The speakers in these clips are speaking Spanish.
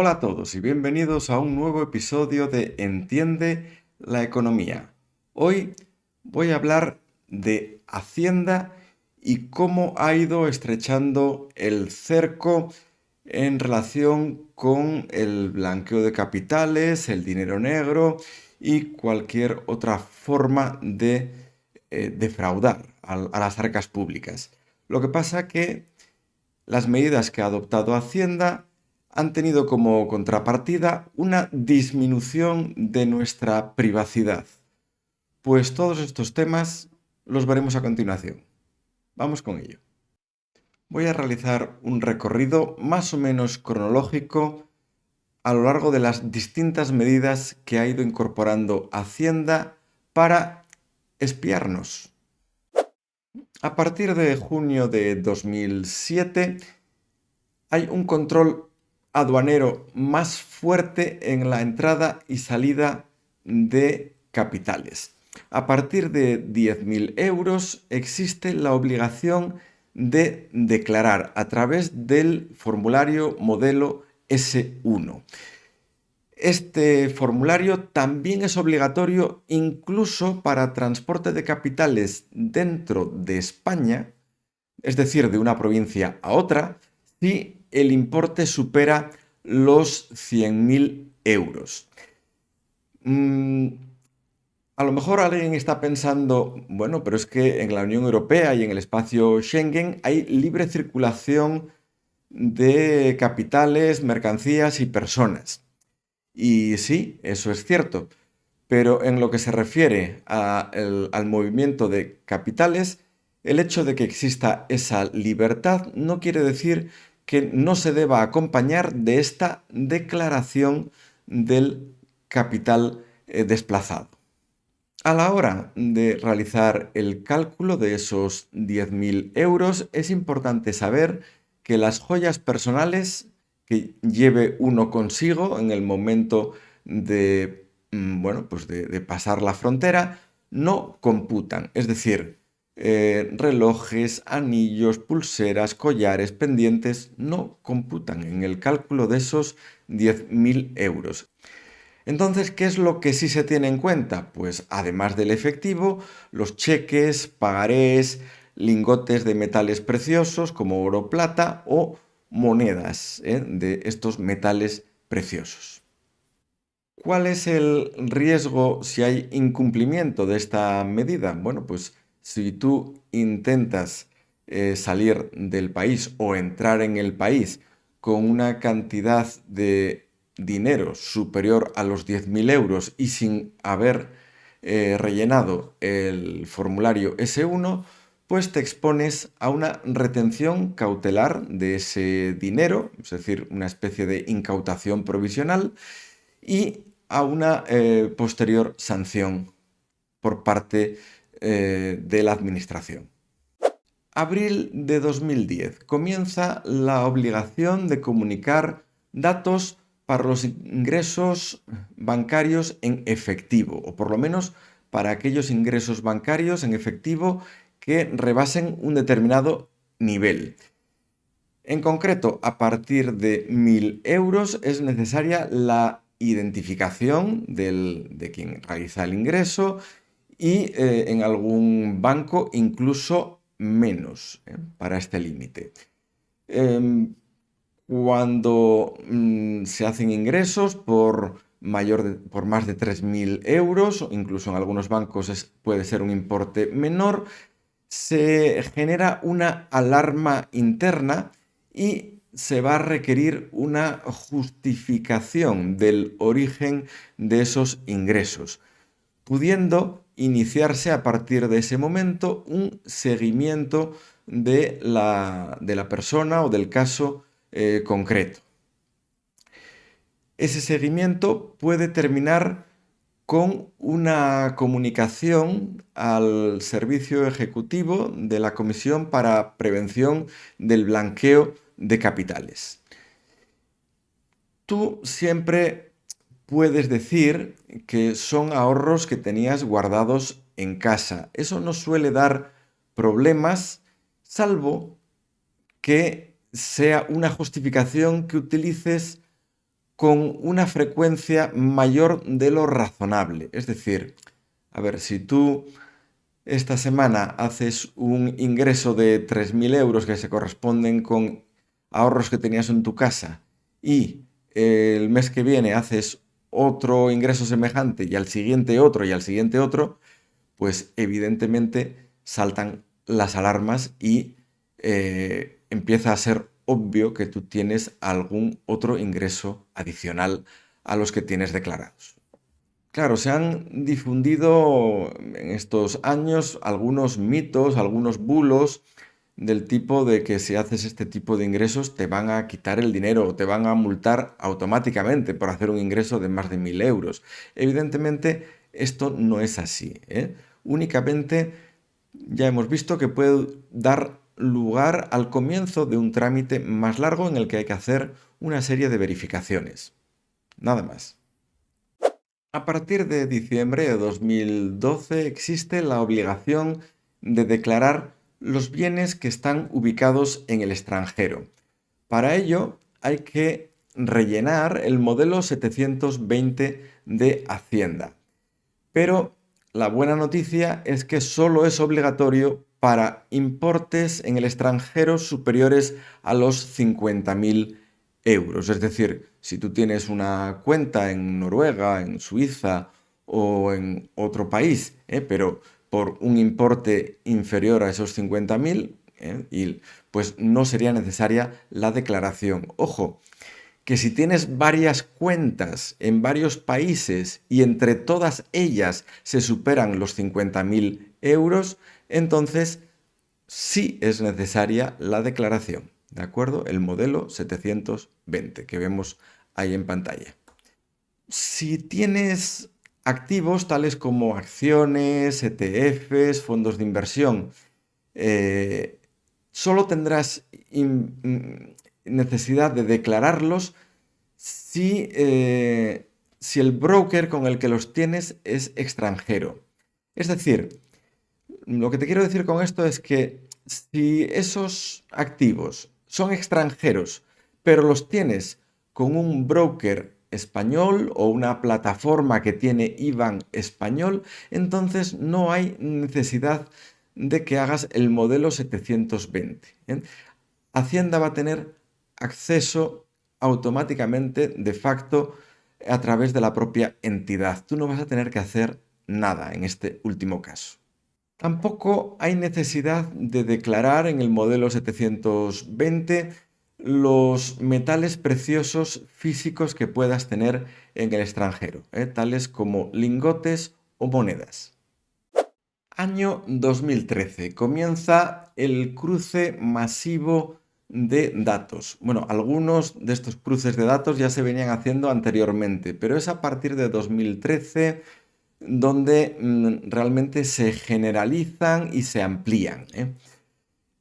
Hola a todos y bienvenidos a un nuevo episodio de Entiende la Economía. Hoy voy a hablar de Hacienda y cómo ha ido estrechando el cerco en relación con el blanqueo de capitales, el dinero negro y cualquier otra forma de defraudar a las arcas públicas. Lo que pasa que las medidas que ha adoptado Hacienda han tenido como contrapartida una disminución de nuestra privacidad. Pues todos estos temas los veremos a continuación. Vamos con ello. Voy a realizar un recorrido más o menos cronológico a lo largo de las distintas medidas que ha ido incorporando Hacienda para espiarnos. A partir de junio de 2007 hay un control aduanero más fuerte en la entrada y salida de capitales. A partir de 10.000 euros existe la obligación de declarar a través del formulario modelo S1. Este formulario también es obligatorio incluso para transporte de capitales dentro de España, es decir, de una provincia a otra, si el importe supera los 100.000 euros. A lo mejor alguien está pensando, bueno, pero es que en la Unión Europea y en el espacio Schengen hay libre circulación de capitales, mercancías y personas. Y sí, eso es cierto, pero en lo que se refiere al movimiento de capitales, el hecho de que exista esa libertad no quiere decir que no se deba acompañar de esta declaración del capital desplazado. A la hora de realizar el cálculo de esos 10.000 euros, es importante saber que las joyas personales que lleve uno consigo en el momento de, pues de pasar la frontera no computan. Es decir, relojes, anillos, pulseras, collares, pendientes no computan en el cálculo de esos 10.000 euros. Entonces, ¿qué es lo que sí se tiene en cuenta? Pues además del efectivo, los cheques, pagarés, lingotes de metales preciosos como oro o plata o monedas de estos metales preciosos. ¿Cuál es el riesgo si hay incumplimiento de esta medida? Bueno, pues si tú intentas salir del país o entrar en el país con una cantidad de dinero superior a los 10.000 euros y sin haber rellenado el formulario S1, pues te expones a una retención cautelar de ese dinero, es decir, una especie de incautación provisional, y a una posterior sanción por parte de la Administración. Abril de 2010. Comienza la obligación de comunicar datos para los ingresos bancarios en efectivo, o por lo menos para aquellos ingresos bancarios en efectivo que rebasen un determinado nivel. En concreto, a partir de 1.000 euros es necesaria la identificación de quien realiza el ingreso y en algún banco incluso menos para este límite. Cuando se hacen ingresos por más de 3.000 euros, incluso en algunos bancos puede ser un importe menor, se genera una alarma interna y se va a requerir una justificación del origen de esos ingresos, pudiendo iniciarse a partir de ese momento un seguimiento de la persona o del caso concreto. Ese seguimiento puede terminar con una comunicación al Servicio Ejecutivo de la Comisión para Prevención del Blanqueo de Capitales. Tú siempre puedes decir que son ahorros que tenías guardados en casa. Eso no suele dar problemas, salvo que sea una justificación que utilices con una frecuencia mayor de lo razonable. Es decir, a ver, si tú esta semana haces un ingreso de 3.000 euros que se corresponden con ahorros que tenías en tu casa y el mes que viene haces otro ingreso semejante y al siguiente otro y al siguiente otro, pues evidentemente saltan las alarmas y empieza a ser obvio que tú tienes algún otro ingreso adicional a los que tienes declarados. Claro, se han difundido en estos años algunos mitos, algunos bulos del tipo de que si haces este tipo de ingresos te van a quitar el dinero o te van a multar automáticamente por hacer un ingreso de más de 1.000 euros. Evidentemente, esto no es así, ¿eh? Únicamente ya hemos visto que puede dar lugar al comienzo de un trámite más largo en el que hay que hacer una serie de verificaciones. Nada más. A partir de diciembre de 2012 existe la obligación de declarar los bienes que están ubicados en el extranjero. Para ello hay que rellenar el modelo 720 de Hacienda. Pero la buena noticia es que solo es obligatorio para importes en el extranjero superiores a los 50.000 euros. Es decir, si tú tienes una cuenta en Noruega, en Suiza o en otro país, pero por un importe inferior a esos 50.000, pues no sería necesaria la declaración. Ojo, que si tienes varias cuentas en varios países y entre todas ellas se superan los 50.000 euros, entonces sí es necesaria la declaración, ¿de acuerdo? El modelo 720 que vemos ahí en pantalla. Si tienes activos tales como acciones, ETFs, fondos de inversión, eh, solo tendrás necesidad de declararlos si el broker con el que los tienes es extranjero. Es decir, lo que te quiero decir con esto es que si esos activos son extranjeros, pero los tienes con un broker español o una plataforma que tiene IBAN español, entonces no hay necesidad de que hagas el modelo 720. Hacienda va a tener acceso automáticamente, de facto, a través de la propia entidad. Tú no vas a tener que hacer nada en este último caso. Tampoco hay necesidad de declarar en el modelo 720 los metales preciosos físicos que puedas tener en el extranjero, tales como lingotes o monedas. Año 2013. Comienza el cruce masivo de datos. Bueno, algunos de estos cruces de datos ya se venían haciendo anteriormente, pero es a partir de 2013 donde realmente se generalizan y se amplían, ¿eh?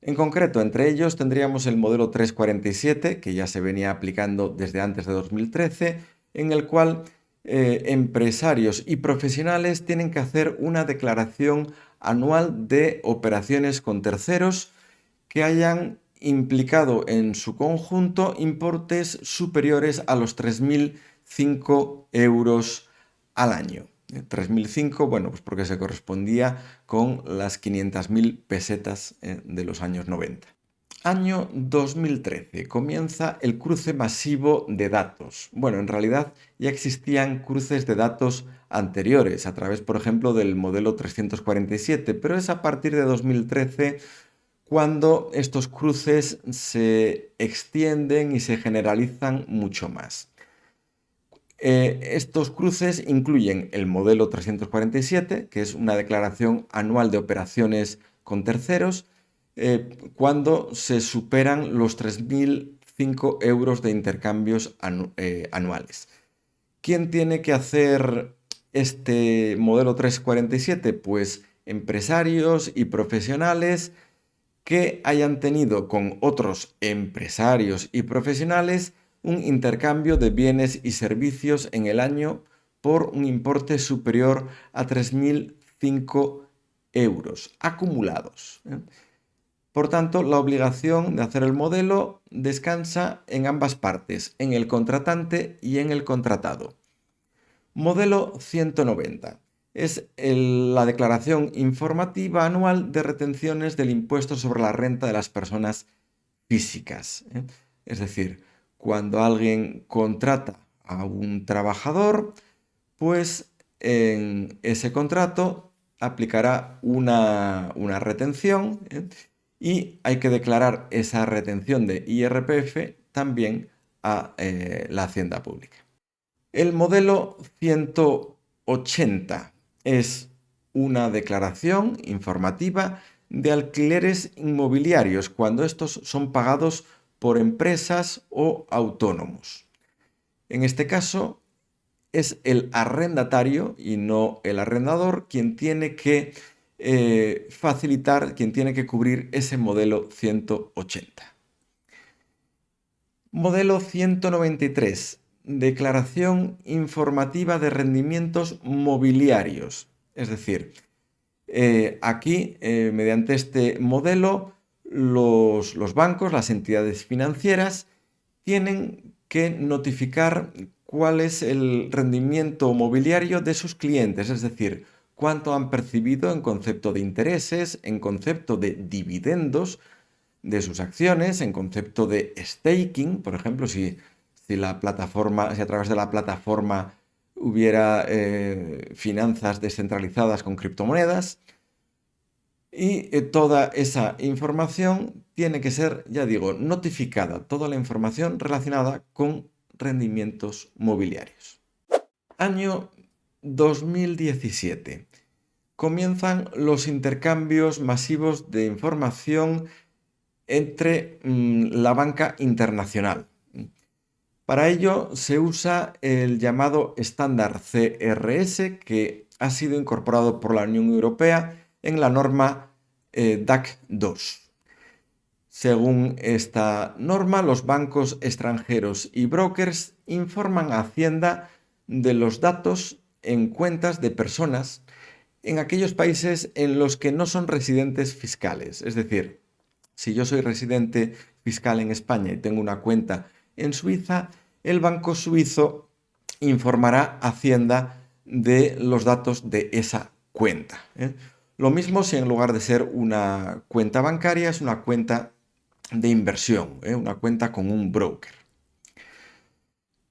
En concreto, entre ellos tendríamos el modelo 347, que ya se venía aplicando desde antes de 2013, en el cual empresarios y profesionales tienen que hacer una declaración anual de operaciones con terceros que hayan implicado en su conjunto importes superiores a los 3.005 euros al año. 3.005, bueno, pues porque se correspondía con las 500.000 pesetas de los años 90. Año 2013. Comienza el cruce masivo de datos. Bueno, en realidad ya existían cruces de datos anteriores, a través, por ejemplo, del modelo 347, pero es a partir de 2013 cuando estos cruces se extienden y se generalizan mucho más. Estos cruces incluyen el modelo 347, que es una declaración anual de operaciones con terceros, cuando se superan los 3.005 euros de intercambios anuales. ¿Quién tiene que hacer este modelo 347? Pues empresarios y profesionales que hayan tenido con otros empresarios y profesionales un intercambio de bienes y servicios en el año por un importe superior a 3.005 euros acumulados. Por tanto, la obligación de hacer el modelo descansa en ambas partes, en el contratante y en el contratado. Modelo 190. Es la declaración informativa anual de retenciones del impuesto sobre la renta de las personas físicas. Es decir, cuando alguien contrata a un trabajador, pues en ese contrato aplicará una retención, y hay que declarar esa retención de IRPF también a la Hacienda Pública. El modelo 180 es una declaración informativa de alquileres inmobiliarios cuando estos son pagados por empresas o autónomos. En este caso, es el arrendatario y no el arrendador quien tiene que facilitar, quien tiene que cubrir ese modelo 180. Modelo 193. Declaración informativa de rendimientos mobiliarios. Es decir, aquí, mediante este modelo, los bancos, las entidades financieras, tienen que notificar cuál es el rendimiento mobiliario de sus clientes, es decir, cuánto han percibido en concepto de intereses, en concepto de dividendos de sus acciones, en concepto de staking, por ejemplo, si a través de la plataforma hubiera finanzas descentralizadas con criptomonedas. Y toda esa información tiene que ser, ya digo, notificada, toda la información relacionada con rendimientos mobiliarios. Año 2017. Comienzan los intercambios masivos de información entre la banca internacional. Para ello se usa el llamado estándar CRS, que ha sido incorporado por la Unión Europea en la norma DAC 2. Según esta norma, los bancos extranjeros y brokers informan a Hacienda de los datos en cuentas de personas en aquellos países en los que no son residentes fiscales. Es decir, si yo soy residente fiscal en España y tengo una cuenta en Suiza, el banco suizo informará a Hacienda de los datos de esa cuenta. Lo mismo si en lugar de ser una cuenta bancaria es una cuenta de inversión, una cuenta con un broker.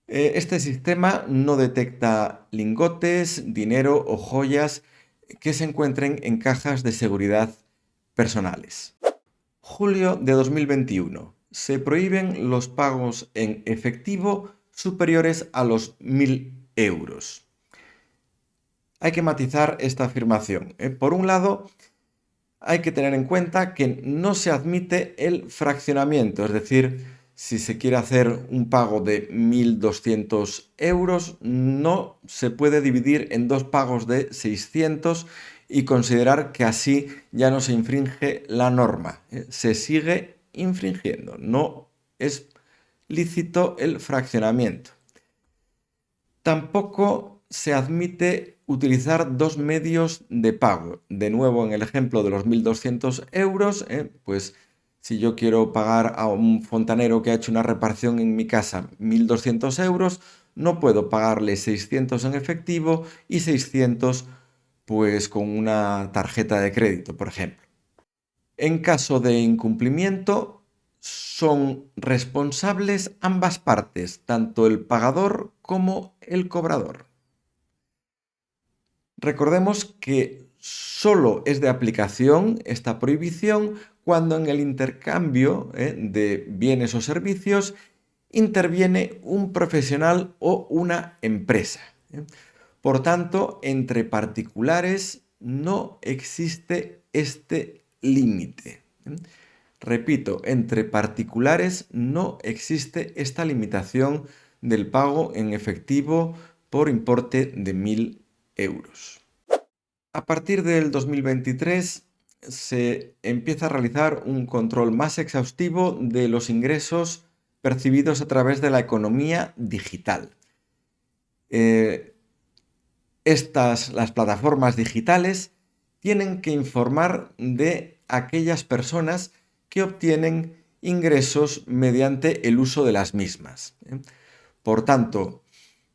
Este sistema no detecta lingotes, dinero o joyas que se encuentren en cajas de seguridad personales. Julio de 2021. Se prohíben los pagos en efectivo superiores a los 1.000 euros. Hay que matizar esta afirmación. Por un lado, hay que tener en cuenta que no se admite el fraccionamiento, es decir, si se quiere hacer un pago de 1.200 euros, no se puede dividir en dos pagos de 600 y considerar que así ya no se infringe la norma. Se sigue infringiendo, no es lícito el fraccionamiento. Tampoco se admite utilizar dos medios de pago. De nuevo, en el ejemplo de los 1.200 euros, pues si yo quiero pagar a un fontanero que ha hecho una reparación en mi casa 1.200 euros, no puedo pagarle 600 en efectivo y 600 pues con una tarjeta de crédito, por ejemplo. En caso de incumplimiento, son responsables ambas partes, tanto el pagador como el cobrador. Recordemos que solo es de aplicación esta prohibición cuando en el intercambio de bienes o servicios interviene un profesional o una empresa. Por tanto, entre particulares no existe este límite. Repito, entre particulares no existe esta limitación del pago en efectivo por importe de 1.000 euros. A partir del 2023 se empieza a realizar un control más exhaustivo de los ingresos percibidos a través de la economía digital. Las plataformas digitales tienen que informar de aquellas personas que obtienen ingresos mediante el uso de las mismas. Por tanto,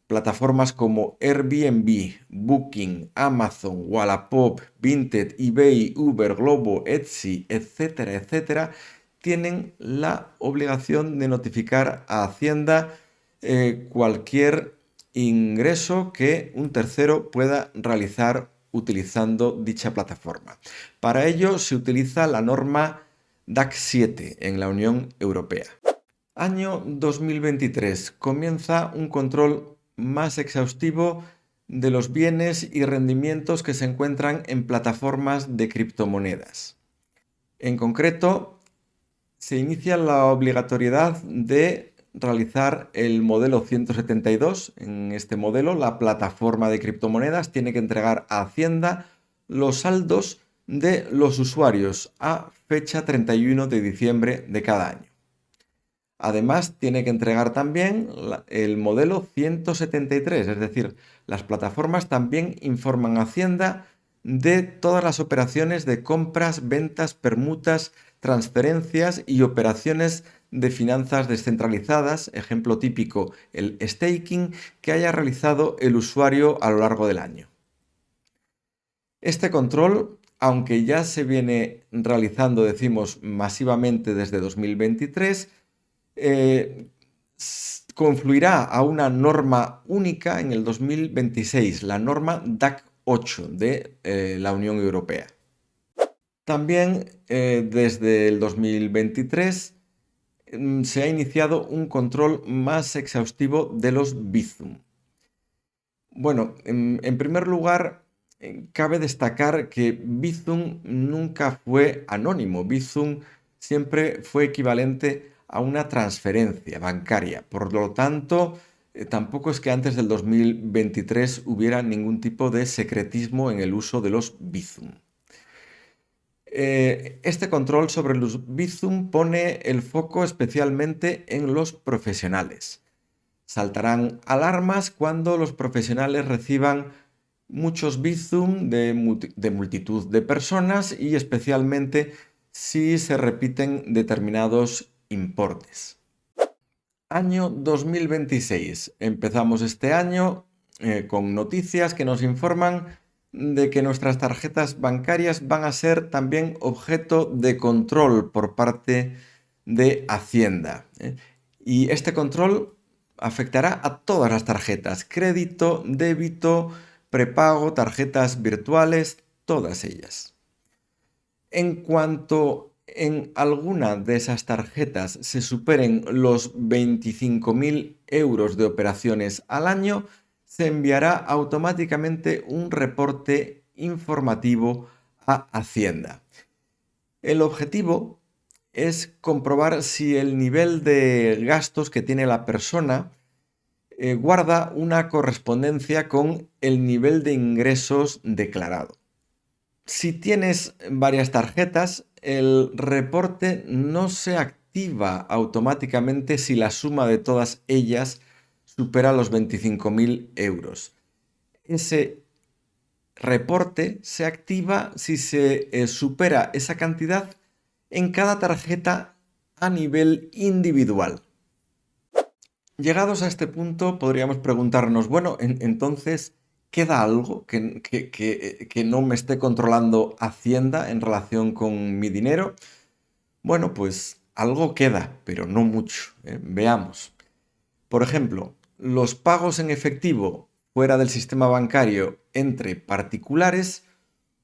plataformas como Airbnb, Booking, Amazon, Wallapop, Vinted, eBay, Uber, Globo, Etsy, etcétera, etcétera, tienen la obligación de notificar a Hacienda cualquier ingreso que un tercero pueda realizar utilizando dicha plataforma. Para ello se utiliza la norma DAC 7 en la Unión Europea. Año 2023. Comienza un control más exhaustivo de los bienes y rendimientos que se encuentran en plataformas de criptomonedas. En concreto, se inicia la obligatoriedad de realizar el modelo 172. En este modelo, la plataforma de criptomonedas tiene que entregar a Hacienda los saldos de los usuarios a fecha 31 de diciembre de cada año. Además, tiene que entregar también el modelo 173, es decir, las plataformas también informan a Hacienda de todas las operaciones de compras, ventas, permutas, transferencias y operaciones de finanzas descentralizadas, ejemplo típico el staking, que haya realizado el usuario a lo largo del año. Este control, aunque ya se viene realizando, decimos, masivamente desde 2023, confluirá a una norma única en el 2026, la norma DAC 8 de la Unión Europea. También desde el 2023 se ha iniciado un control más exhaustivo de los Bizum. Bueno, en primer lugar, cabe destacar que Bizum nunca fue anónimo. Bizum siempre fue equivalente a una transferencia bancaria. Por lo tanto, tampoco es que antes del 2023 hubiera ningún tipo de secretismo en el uso de los Bizum. Este control sobre los Bizum pone el foco especialmente en los profesionales. Saltarán alarmas cuando los profesionales reciban muchos Bizum de multitud de personas y especialmente si se repiten determinados importes. Año 2026. Empezamos este año con noticias que nos informan de que nuestras tarjetas bancarias van a ser también objeto de control por parte de Hacienda. Y este control afectará a todas las tarjetas: crédito, débito, prepago, tarjetas virtuales, todas ellas. En cuanto en alguna de esas tarjetas se superen los 25.000 euros de operaciones al año, se enviará automáticamente un reporte informativo a Hacienda. El objetivo es comprobar si el nivel de gastos que tiene la persona guarda una correspondencia con el nivel de ingresos declarado. Si tienes varias tarjetas, el reporte no se activa automáticamente si la suma de todas ellas supera los 25.000 euros. Ese reporte se activa si se supera esa cantidad en cada tarjeta a nivel individual. Llegados a este punto, podríamos preguntarnos, bueno, entonces, ¿queda algo que no me esté controlando Hacienda en relación con mi dinero? Bueno, pues algo queda, pero no mucho. Veamos. Por ejemplo, los pagos en efectivo fuera del sistema bancario entre particulares,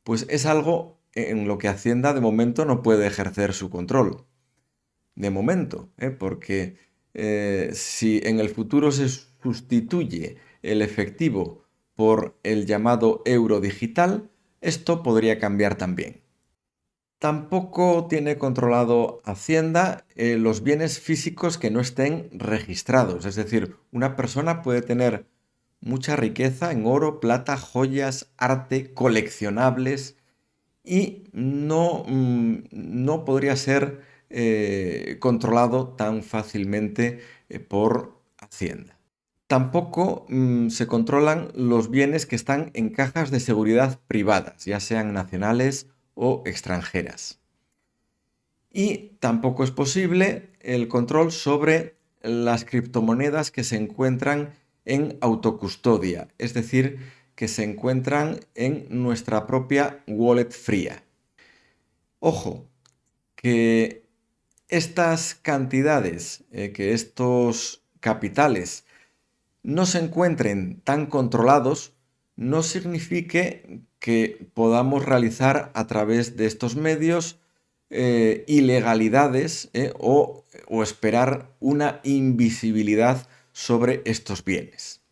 pues es algo en lo que Hacienda de momento no puede ejercer su control. De momento, porque si en el futuro se sustituye el efectivo por el llamado euro digital, esto podría cambiar también. Tampoco tiene controlado Hacienda los bienes físicos que no estén registrados. Es decir, una persona puede tener mucha riqueza en oro, plata, joyas, arte, coleccionables y no podría ser controlado tan fácilmente por Hacienda. Tampoco se controlan los bienes que están en cajas de seguridad privadas, ya sean nacionales o extranjeras. Y tampoco es posible el control sobre las criptomonedas que se encuentran en autocustodia, es decir, que se encuentran en nuestra propia wallet fría. Ojo, que estas cantidades, que estos capitales no se encuentren tan controlados, no signifique que podamos realizar a través de estos medios ilegalidades o esperar una invisibilidad sobre estos bienes.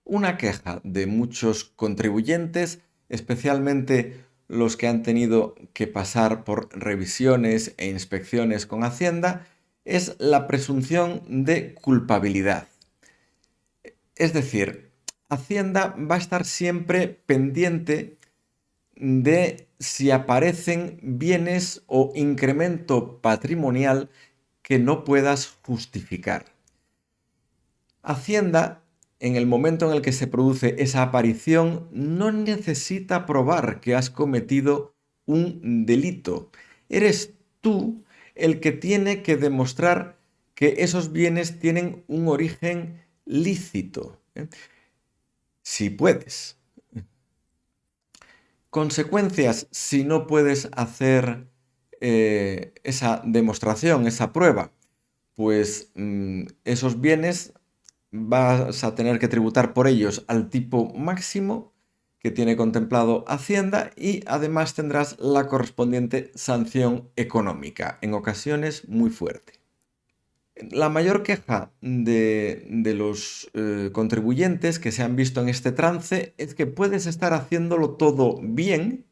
Una queja de muchos contribuyentes, especialmente los que han tenido que pasar por revisiones e inspecciones con Hacienda, es la presunción de culpabilidad. Es decir, Hacienda va a estar siempre pendiente de si aparecen bienes o incremento patrimonial que no puedas justificar. Hacienda, en el momento en el que se produce esa aparición, no necesita probar que has cometido un delito. Eres tú el que tiene que demostrar que esos bienes tienen un origen lícito. Si puedes. Consecuencias si no puedes hacer esa demostración, esa prueba. Pues esos bienes vas a tener que tributar por ellos al tipo máximo que tiene contemplado Hacienda y además tendrás la correspondiente sanción económica, en ocasiones muy fuerte. La mayor queja de los contribuyentes que se han visto en este trance es que puedes estar haciéndolo todo bien,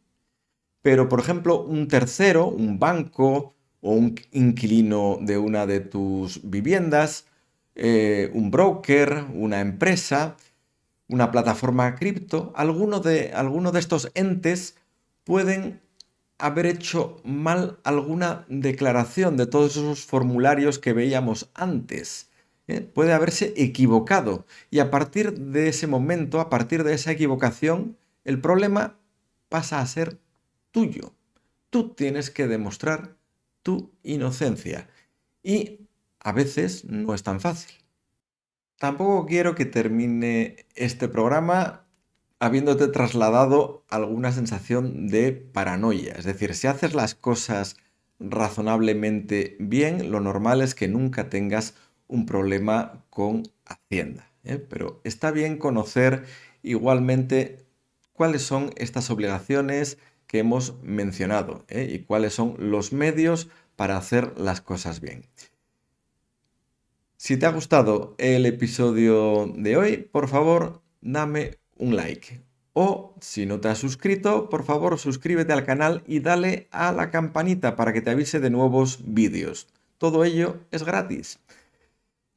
pero por ejemplo un tercero, un banco o un inquilino de una de tus viviendas, un broker, una empresa, una plataforma cripto, alguno de estos entes pueden haber hecho mal alguna declaración de todos esos formularios que veíamos antes. Puede haberse equivocado y a partir de ese momento, a partir de esa equivocación, el problema pasa a ser tuyo. Tú tienes que demostrar tu inocencia y a veces no es tan fácil. Tampoco quiero que termine este programa habiéndote trasladado alguna sensación de paranoia. Es decir, si haces las cosas razonablemente bien, lo normal es que nunca tengas un problema con Hacienda, ¿eh? Pero está bien conocer igualmente cuáles son estas obligaciones que hemos mencionado, ¿eh? Y cuáles son los medios para hacer las cosas bien. Si te ha gustado el episodio de hoy, por favor, dame un like. O si no te has suscrito, por favor, suscríbete al canal y dale a la campanita para que te avise de nuevos vídeos. Todo ello es gratis.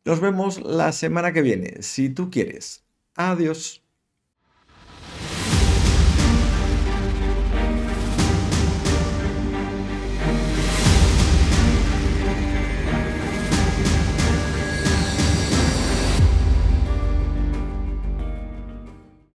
Nos vemos la semana que viene, si tú quieres. Adiós.